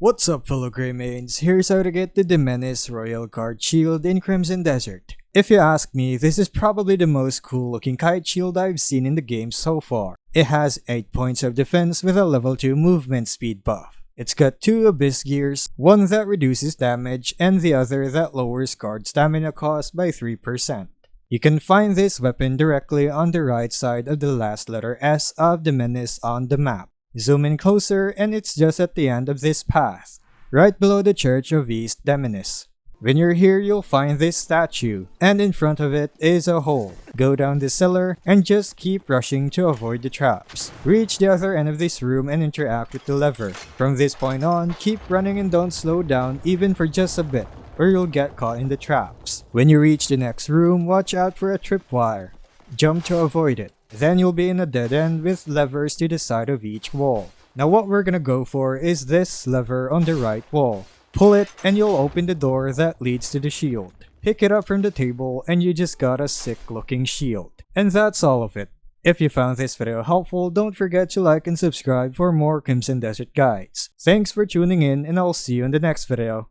What's up, fellow Greymanes? Here's how to get the Demeniss Royal Guard Shield in Crimson Desert. If you ask me, this is probably the most cool looking kite shield I've seen in the game so far. It has 8 points of defense with a level 2 movement speed buff. It's got 2 abyss gears, one that reduces damage and the other that lowers guard stamina cost by 3%. You can find this weapon directly on the right side of the last letter S of Demeniss on the map. Zoom in closer and it's just at the end of this path, right below the Church of East Demeniss. When you're here, you'll find this statue, and in front of it is a hole. Go down the cellar and just keep rushing to avoid the traps. Reach the other end of this room and interact with the lever. From this point on, keep running and don't slow down even for just a bit, or you'll get caught in the traps. When you reach the next room, watch out for a tripwire. Jump to avoid it. Then you'll be in a dead end with levers to the side of each wall. Now what we're gonna go for is this lever on the right wall. Pull it and you'll open the door that leads to the shield. Pick it up from the table and you just got a sick looking shield. And that's all of it. If you found this video helpful, don't forget to like and subscribe for more Crimson Desert guides. Thanks for tuning in and I'll see you in the next video.